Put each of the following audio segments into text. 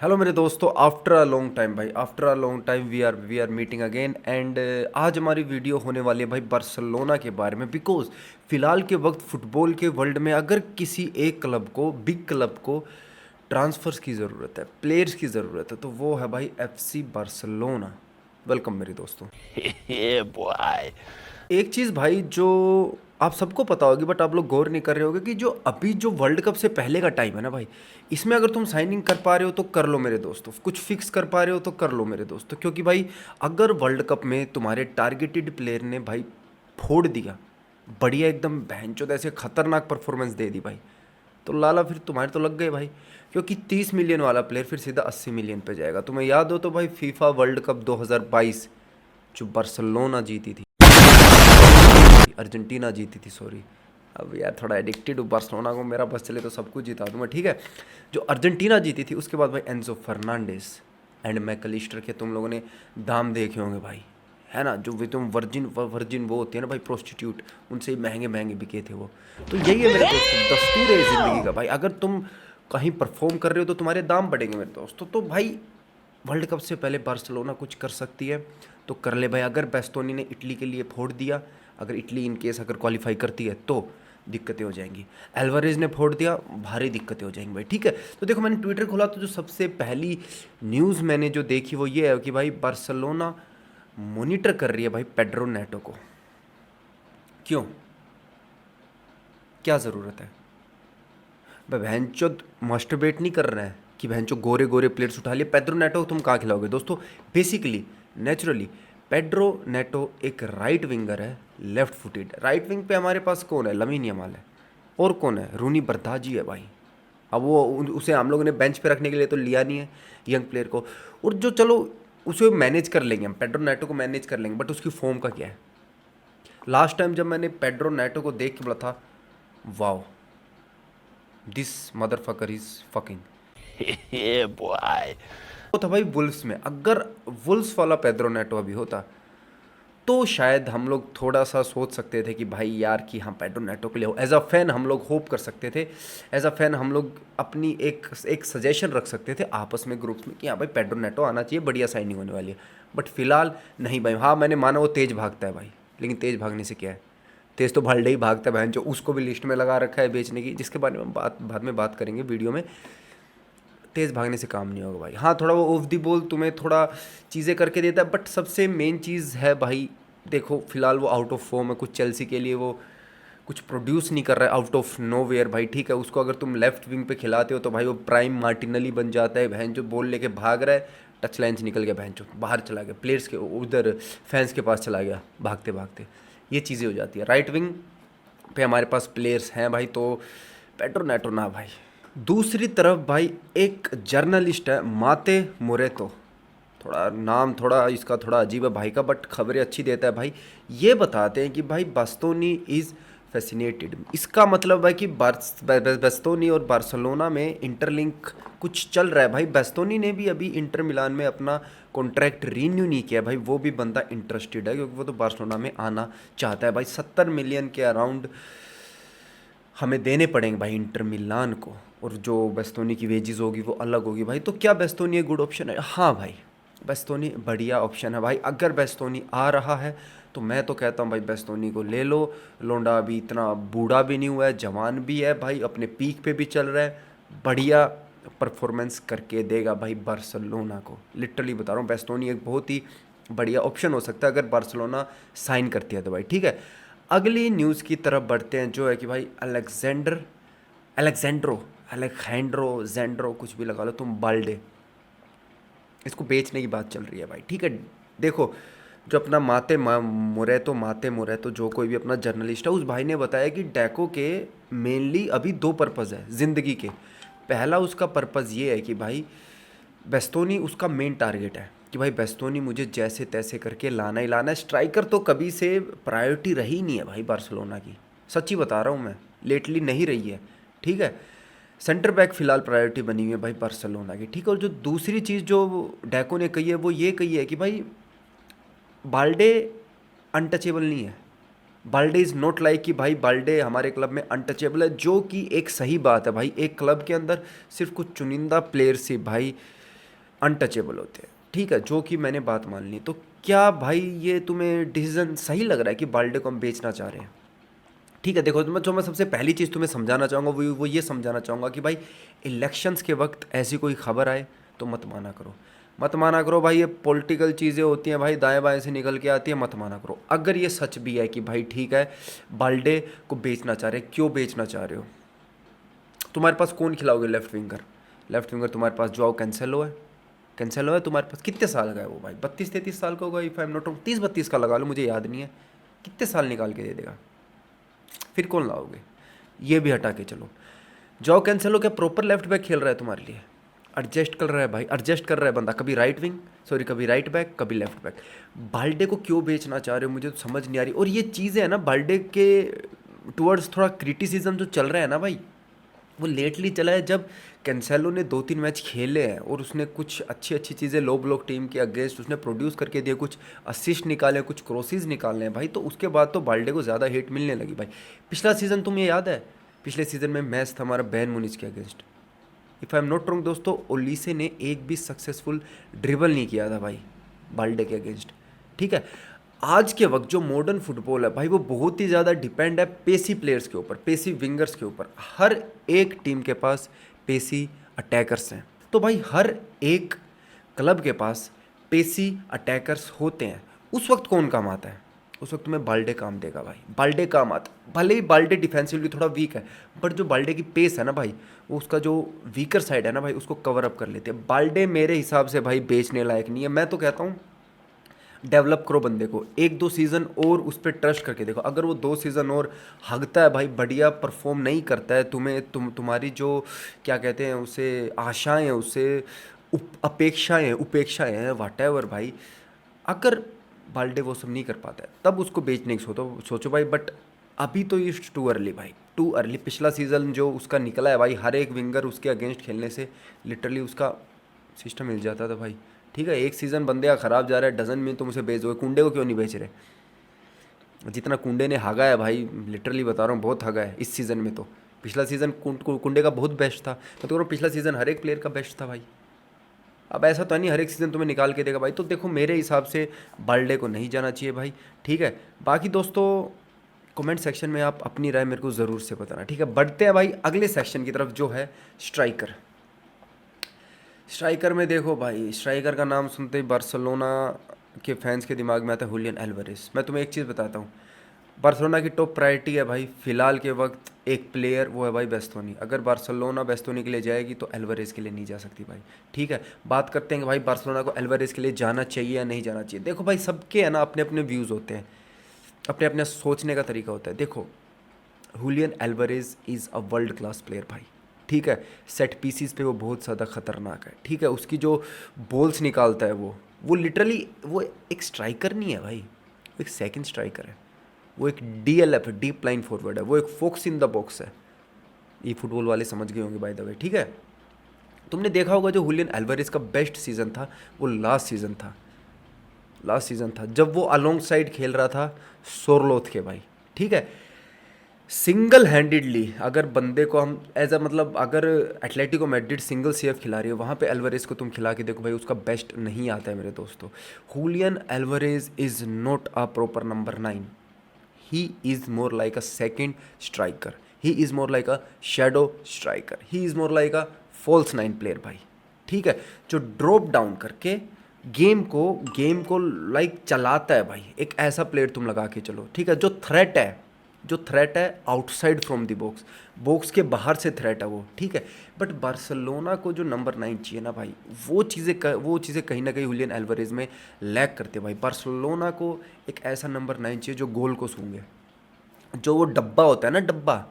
Hello मेरे दोस्तों, after a long time भाई, after a long time we are meeting again and आज हमारी वीडियो होने वाली है भाई बार्सिलोना के बारे में। बिकॉज फिलहाल के वक्त फुटबॉल के वर्ल्ड में अगर किसी एक क्लब को, बिग क्लब को ट्रांसफर्स की ज़रूरत है, प्लेयर्स की ज़रूरत है, तो वो है भाई एफसी बार्सिलोना। वेलकम मेरे दोस्तों। Yeah, boy. एक चीज़ भाई जो आप सबको पता होगी बट आप लोग गौर नहीं कर रहे होगे कि जो अभी जो वर्ल्ड कप से पहले का टाइम है ना भाई, इसमें अगर तुम साइनिंग कर पा रहे हो तो कर लो मेरे दोस्तों, कुछ फिक्स कर पा रहे हो तो कर लो मेरे दोस्तों। क्योंकि भाई अगर वर्ल्ड कप में तुम्हारे टारगेटेड प्लेयर ने भाई फोड़ दिया, बढ़िया एकदम बहनचोद ऐसे खतरनाक परफॉर्मेंस दे दी भाई, तो लाला फिर तुम्हारे तो लग गए भाई। क्योंकि 30 मिलियन वाला प्लेयर फिर सीधा 80 मिलियन पे जाएगा। तुम्हें याद हो तो भाई फीफा वर्ल्ड कप 2022 जो बार्सिलोना जीती थी, अर्जेंटीना जीती थी, सॉरी। अब यार थोड़ा एडिक्टेड हूँ बार्सिलोना को, मेरा बस चले तो सब कुछ जिता दूँ मैं, ठीक है। जो अर्जेंटीना जीती थी उसके बाद भाई एंजो फर्नांडिस एंड मैकलिस्टर के तुम लोगों ने दाम देखे होंगे भाई, है ना। जो भी तुम वर्जिन वर्जिन वो होती है ना भाई, प्रोस्टिट्यूट, उनसे ही महंगे महंगे बिके थे वो। तो यही है मेरे दोस्तों, दस्तूर है ज़िंदगी का भाई। अगर तुम कहीं परफॉर्म कर रहे हो तो तुम्हारे दाम बढ़ेंगे मेरे दोस्तों। तो भाई वर्ल्ड कप से पहले बार्सिलोना कुछ कर सकती है तो कर ले भाई। अगर बेस्तोनी ने इटली के लिए फोड़ दिया, अगर इटली इन केस अगर क्वालिफाई करती है तो दिक्कतें हो जाएंगी। एल्वारेज ने फोड़ दिया, भारी दिक्कतें हो जाएंगी भाई, ठीक है। तो देखो मैंने ट्विटर खोला तो जो सबसे पहली न्यूज़ मैंने जो देखी वो ये है कि भाई बार्सिलोना मॉनिटर कर रही है भाई पेड्रो नेटो को। क्यों, क्या ज़रूरत है भाई? बहनचोद मास्टरबेट नहीं कर रहे हैं कि बहनचोद गोरे गोरे प्लेट्स उठा लिए। पेड्रो नेटो को तुम कहाँ खिलाओगे दोस्तों? बेसिकली नेचुरली पेड्रो नेटो एक राइट विंगर है, लेफ्ट फुटेड। राइट विंग पे हमारे पास कौन है? लमीन यमाल है। और कौन है? रूनी बर्दाजी है भाई। अब वो उसे हम लोगों ने बेंच पे रखने के लिए तो लिया नहीं है यंग प्लेयर को। और जो चलो उसे मैनेज कर लेंगे हम, पेड्रो नेटो को मैनेज कर लेंगे, बट उसकी फॉर्म का क्या है? लास्ट टाइम जब मैंने पेड्रो नेटो को देख के बोला था, wow this motherfucker is fucking. Yeah, boy. वो था भाई वुल्फ्स में। अगर वुल्फ्स वाला पेड्रो नेटो अभी होता तो शायद हम लोग थोड़ा सा सोच सकते थे कि भाई यार कि हाँ पेड्रो नेटो के लिए हो। एज अ फैन हम लोग होप कर सकते थे, एज अ फैन हम लोग अपनी एक सजेशन रख सकते थे आपस में ग्रुप्स में कि हाँ भाई पेड्रो नेटो आना चाहिए, बढ़िया साइनिंग होने वाली है। बट फिलहाल नहीं भाई। हाँ मैंने माना वो तेज़ भागता है भाई, लेकिन तेज़ भागने से क्या है? तेज़ तो भाल्डे ही भागता है बहन, जो उसको भी लिस्ट में लगा रखा है बेचने की, जिसके बारे में हम बाद में बात करेंगे वीडियो में। तेज़ भागने से काम नहीं होगा भाई। हाँ थोड़ा वो ऑफ दी बॉल तुम्हें थोड़ा चीज़ें करके देता है, बट सबसे मेन चीज़ है भाई, देखो फिलहाल वो आउट ऑफ फॉर्म है। कुछ चेल्सी के लिए वो कुछ प्रोड्यूस नहीं कर रहा है आउट ऑफ नो वेयर भाई, ठीक है। उसको अगर तुम लेफ्ट विंग पे खिलाते हो तो भाई वो प्राइम मार्टिनली बन जाता है बहन, जो बॉल लेके भाग रहा है, टच लाइन से निकल गया बहन, जो बाहर चला गया, प्लेयर्स के उधर फैंस के पास चला गया भागते भागते। ये चीज़ें हो जाती है। राइट विंग पे हमारे पास प्लेयर्स हैं भाई, तो पेड्रो नेटो ना भाई। दूसरी तरफ भाई एक जर्नलिस्ट है माते मोरेतो, थोड़ा नाम थोड़ा इसका थोड़ा अजीब है भाई का, बट खबरें अच्छी देता है भाई। ये बताते हैं कि भाई बास्तोनी इज़ फैसिनेटेड। इसका मतलब है कि बास्तोनी और बार्सिलोना में इंटरलिंक कुछ चल रहा है भाई। बास्तोनी ने भी अभी इंटर मिलान में अपना कॉन्ट्रैक्ट रीन्यू नहीं किया भाई, वो भी बंदा इंटरेस्टेड है क्योंकि वो तो बार्सिलोना में आना चाहता है भाई। 70 मिलियन के अराउंड हमें देने पड़ेंगे भाई इंटर मिलान को, और जो बेस्तोनी की वेजेस होगी वो अलग होगी भाई। तो क्या बेस्तोनी एक गुड ऑप्शन है? हाँ भाई बेस्तोनी बढ़िया ऑप्शन है भाई। अगर बेस्तोनी आ रहा है तो मैं तो कहता हूँ भाई बेस्तोनी को ले लो। लोंडा अभी इतना बूढ़ा भी नहीं हुआ है, जवान भी है भाई, अपने पीक पे भी चल रहा है, बढ़िया परफॉर्मेंस करके देगा भाई बार्सिलोना को। लिटरली बता रहा हूँ बेस्तोनी एक बहुत ही बढ़िया ऑप्शन हो सकता है अगर बार्सिलोना साइन करती है तो भाई, ठीक है। अगली न्यूज़ की तरफ बढ़ते हैं, जो है कि भाई अलेक्जेंड्रो अलेखैंड्रो जेंड्रो कुछ भी लगा लो तुम, बाल्डे, इसको बेचने की बात चल रही है भाई, ठीक है। देखो जो अपना माते मोरेतो जो कोई भी अपना जर्नलिस्ट है, उस भाई ने बताया कि डेको के मेनली अभी दो पर्पज़ है ज़िंदगी के। पहला उसका पर्पज़ ये है कि भाई बेस्तोनी उसका मेन टारगेट है कि भाई बेस्तोनी मुझे जैसे तैसे करके लाना ही लाना है। स्ट्राइकर तो कभी से प्रायोरिटी रही नहीं है भाई बार्सिलोना की, सच्ची बता रहा हूँ मैं, लेटली नहीं रही है, ठीक है। सेंटर बैक फिलहाल प्रायोरिटी बनी हुई है भाई बार्सिलोना की, ठीक है। और जो दूसरी चीज़ जो डेको ने कही है वो ये कही है कि भाई बाल्डे अनटचेबल नहीं है। बाल्डे इज़ नॉट लाइक कि भाई बाल्डे हमारे क्लब में अनटचेबल है, जो कि एक सही बात है भाई। एक क्लब के अंदर सिर्फ कुछ चुनिंदा प्लेयर से भाई अनटचेबल होते हैं, ठीक है, जो कि मैंने बात मान ली। तो क्या भाई ये तुम्हें डिसीजन सही लग रहा है कि बाल्डे को हम बेचना चाह रहे हैं? ठीक है, देखो जो मैं सबसे पहली चीज़ तुम्हें समझाना चाहूँगा वो ये समझाना चाहूँगा कि भाई इलेक्शंस के वक्त ऐसी कोई खबर आए तो मत माना करो, मत माना करो भाई। ये पॉलिटिकल चीज़ें होती हैं भाई, दाएं बाएं से निकल के आती है, मत माना करो। अगर ये सच भी है कि भाई ठीक है बाल्डे को बेचना चाह रहे, क्यों बेचना चाह रहे हो? तुम्हारे पास कौन खिलाओगे लेफ्ट विंगर? लेफ्ट विंगर तुम्हारे पास जोआओ कैंसेलो है, कैंसेलो है तुम्हारे पास। कितने साल का है वो भाई? 32-33 साल का होगा, if I am not wrong, 30-32 का लगा लो, मुझे याद नहीं है। कितने साल निकाल के दे देगा? फिर कौन लाओगे? ये भी हटा के चलो। जोआओ कैंसेलो क्या प्रॉपर लेफ्ट बैक खेल रहा है तुम्हारे लिए? एडजस्ट कर रहा है भाई, एडजस्ट कर रहा है बंदा, कभी राइट विंग, सॉरी कभी राइट बैक, कभी लेफ्ट बैक। बाल्डे को क्यों बेचना चाह रहे हो, मुझे तो समझ नहीं आ रही। और ये चीज़ें है ना बाल्डे के टुवर्ड्स थोड़ा क्रिटिसिज्म जो चल रहा है ना भाई, वो लेटली चला है। जब कैंसेलो ने 2-3 मैच खेले हैं और उसने कुछ अच्छी अच्छी चीज़ें लो ब्लॉक टीम के अगेंस्ट उसने प्रोड्यूस करके दिए, कुछ असिस्ट निकाले, कुछ क्रॉसेज निकालने हैं भाई, तो उसके बाद तो बाल्डे को ज़्यादा हिट मिलने लगी भाई। पिछला सीज़न तुम्हें याद है, पिछले सीज़न में मैच था हमारा बैन मुनिच के against, if I am not wrong दोस्तों, ओलीसे ने एक भी सक्सेसफुल ड्रिबल नहीं किया था भाई बाल्डे के अगेंस्ट, ठीक है। आज के वक्त जो मॉडर्न फुटबॉल है भाई, वो बहुत ही ज़्यादा डिपेंड है पेसी प्लेयर्स के ऊपर, पेसी विंगर्स के ऊपर। हर एक टीम के पास पेसी अटैकर्स हैं, तो भाई हर एक क्लब के पास पेसी अटैकर्स होते हैं। उस वक्त कौन काम आता है? उस वक्त में बाल्डे काम देगा भाई, बाल्डे काम आता। भले ही बाल्डे डिफेंसिवली थोड़ा वीक है, बट जो बाल्डे की पेस है ना भाई, वो उसका जो वीकर साइड है ना भाई, उसको कवर अप कर लेते हैं। बाल्डे मेरे हिसाब से भाई बेचने लायक नहीं है। मैं तो कहता हूँ डेवलप करो बंदे को, 1-2 सीज़न और उस पर ट्रस्ट करके देखो। अगर वो 2 सीज़न और हगता है भाई, बढ़िया परफॉर्म नहीं करता है, तुम्हारी जो क्या कहते हैं उसे, आशाएं हैं उससे, उपेक्षाएं हैं, वॉटेवर भाई, अगर बाल्डे वो सब नहीं कर पाता है तब उसको बेचने की सोचो भाई। बट अभी तो ये टू अर्ली भाई, टू अर्ली। पिछला सीज़न जो उसका निकला है भाई, हर एक विंगर उसके अगेंस्ट खेलने से लिटरली उसका सिस्टम मिल जाता था भाई, ठीक है। एक सीज़न बंदे का ख़राब जा रहा है, डजन में तुम उसे बेच दो। कुंडे को क्यों नहीं बेच रहे? जितना कुंडे ने हागा है भाई, लिटरली बता रहा हूँ, बहुत हागा है इस सीज़न में। तो पिछला सीज़न कुंडे का बहुत बेस्ट था, मैं तो कह रहा हूँ पिछला सीज़न हर एक प्लेयर का बेस्ट था भाई। अब ऐसा तो नहीं हर एक सीज़न तुम्हें निकाल के देगा भाई। तो देखो मेरे हिसाब से बाल्डे को नहीं जाना चाहिए भाई, ठीक है। बाकी दोस्तों कमेंट सेक्शन में आप अपनी राय मेरे को ज़रूर से बताना, ठीक है। बढ़ते हैं भाई अगले सेक्शन की तरफ, जो है स्ट्राइकर। स्ट्राइकर में देखो भाई, स्ट्राइकर का नाम सुनते ही बार्सिलोना के फैंस के दिमाग में आता है हुलियन एल्वारेज। मैं तुम्हें एक चीज़ बताता हूँ, बार्सिलोना की टॉप प्रायोरिटी है भाई फिलहाल के वक्त एक प्लेयर, वो है भाई बेस्तोनी। अगर बार्सिलोना बेस्तोनी के लिए जाएगी तो एल्वारेज के लिए नहीं जा सकती भाई, ठीक है। बात करते हैं कि भाई बार्सिलोना को एल्वारेज के लिए जाना चाहिए या नहीं जाना चाहिए। देखो भाई सबके है ना अपने अपने व्यूज़ होते हैं, अपने अपने सोचने का तरीका होता है। देखो Julian Alvarez is a world class player भाई, ठीक है। सेट पीसीज पे वो बहुत ज़्यादा खतरनाक है, ठीक है। उसकी जो बॉल्स निकालता है वो लिटरली वो एक स्ट्राइकर नहीं है भाई, वो एक सेकंड स्ट्राइकर है, वो एक डीएलएफ है, डीप लाइन फॉरवर्ड है, वो एक फोक्स इन द बॉक्स है। ये फुटबॉल वाले समझ गए होंगे बाय द वे, ठीक है। तुमने देखा होगा जो हुलियन एल्वारेज का बेस्ट सीज़न था वो लास्ट सीज़न था जब वो अलोंग साइड खेल रहा था सोरलोथ के भाई, ठीक है। सिंगल हैंडेडली अगर बंदे को हम एज अ मतलब अगर एटलेटिको मैड्रिड सिंगल सीएफ खिला रही है, वहाँ पे एल्वारेज को तुम खिला के देखो भाई, उसका बेस्ट नहीं आता है मेरे दोस्तों। Julian Alvarez is not a proper number 9, he is more like a second striker, he is more like a shadow striker, he is more like a false 9 player भाई, ठीक है। जो ड्रॉप डाउन करके गेम को like चलाता है भाई, एक ऐसा प्लेयर तुम लगा के चलो, ठीक है। जो थ्रेट है आउटसाइड फ्रॉम द बॉक्स के बाहर से थ्रेट है वो, ठीक है। बट बार्सिलोना को जो नंबर 9 चाहिए ना भाई, वो चीज़ें कहीं ना कहीं हुलियन एल्वारेज में लैक करते हैं भाई। बार्सिलोना को एक ऐसा नंबर 9 चाहिए जो गोल को सूंघे, जो वो डब्बा होता है ना, डब्बा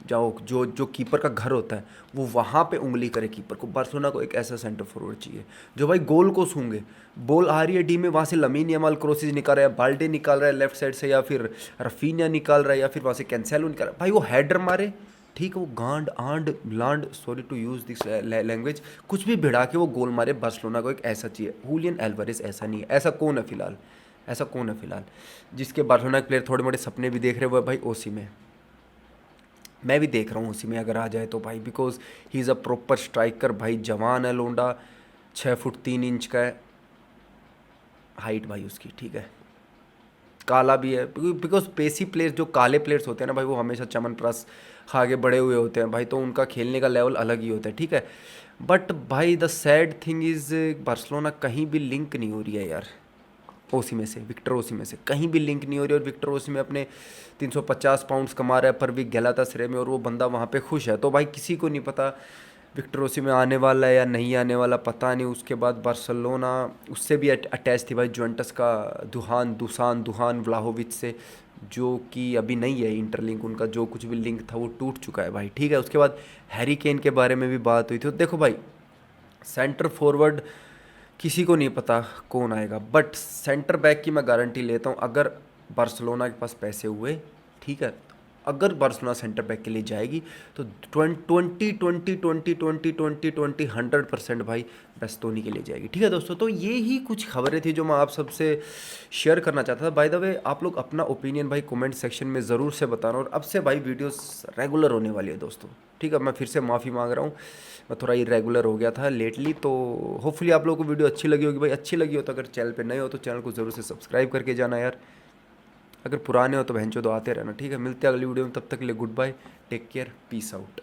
जाओ जो कीपर का घर होता है, वो वहाँ पे उंगली करे कीपर को। बार्सिलोना को एक ऐसा सेंटर फॉरवर्ड चाहिए जो भाई गोल को सूंघे। बॉल आ रही है डी में, वहाँ से लमीन यमाल क्रॉसेज निकाल रहा है, बाल्डे निकाल रहा है लेफ्ट साइड से, या फिर रफीनिया निकाल रहा है, या फिर वहाँ से कैंसेलो निकाल रहा है भाई, वो हेडर मारे, ठीक है। वो गांड आंड लांड, sorry to use this language, कुछ भी भिड़ा के वो गोल मारे। बार्सिलोना को एक ऐसा चाहिए। हुलियन एल्वारेज ऐसा नहीं है। ऐसा कौन है फिलहाल जिसके बार्सिलोना के प्लेयर थोड़े मोटे सपने भी देख रहे हुए भाई? ओसी में मैं भी देख रहा हूँ, उसी में अगर आ जाए तो भाई, because he is a proper striker भाई, जवान है लोंडा, 6 फुट 3 इंच का है हाइट भाई उसकी, ठीक है। काला भी है बिकॉज पेसी प्लेयर्स, जो काले प्लेयर्स होते हैं ना भाई, वो हमेशा चमनप्राश खा के बड़े हुए होते हैं भाई, तो उनका खेलने का लेवल अलग ही होता है, ठीक है। बट भाई the sad thing is Barcelona कहीं भी लिंक नहीं हो रही है यार ओसी में से, विक्टर ओसी में से कहीं भी लिंक नहीं हो रही। और विक्टर ओसी में अपने 350 पाउंड्स कमा रहा है पर भी गैलातासराय में, और वो बंदा वहाँ पे खुश है। तो भाई किसी को नहीं पता विक्टर ओसी में आने वाला है या नहीं आने वाला, पता नहीं। उसके बाद बार्सिलोना उससे भी अटैच थी भाई, जुवेंटस का दुहान व्लाहोविच से, जो कि अभी नहीं है इंटरलिंक उनका, जो कुछ भी लिंक था वो टूट चुका है भाई, ठीक है। उसके बाद हैरी केन के बारे में भी बात हुई थी। तो देखो भाई, सेंटर फॉरवर्ड किसी को नहीं पता कौन आएगा, बट सेंटर बैक की मैं गारंटी लेता हूँ, अगर बार्सिलोना के पास पैसे हुए, ठीक है, अगर बार्सिलोना सेंटर बैक के लिए जाएगी तो 100% भाई बेस्तोनी के लिए जाएगी, ठीक है दोस्तों। तो ये ही कुछ खबरें थी जो मैं आप सबसे शेयर करना चाहता था। बाय द वे, आप लोग अपना ओपिनियन भाई कमेंट सेक्शन में ज़रूर से बताना, और अब से भाई वीडियोस रेगुलर होने वाली है दोस्तों, ठीक है। मैं फिर से माफ़ी मांग रहा हूँ, मैं थोड़ा इरेगुलर हो गया था लेटली। तो होपफुली आप लोगों को वीडियो अच्छी लगी होगी भाई। अच्छी लगी हो तो अगर चैनल पे नए हो तो चैनल को ज़रूर से सब्सक्राइब करके जाना यार। अगर पुराने हो तो बहनचोद आते रहना, ठीक है। मिलते हैं अगली वीडियो में, तब तक के लिए goodbye, take care, peace out.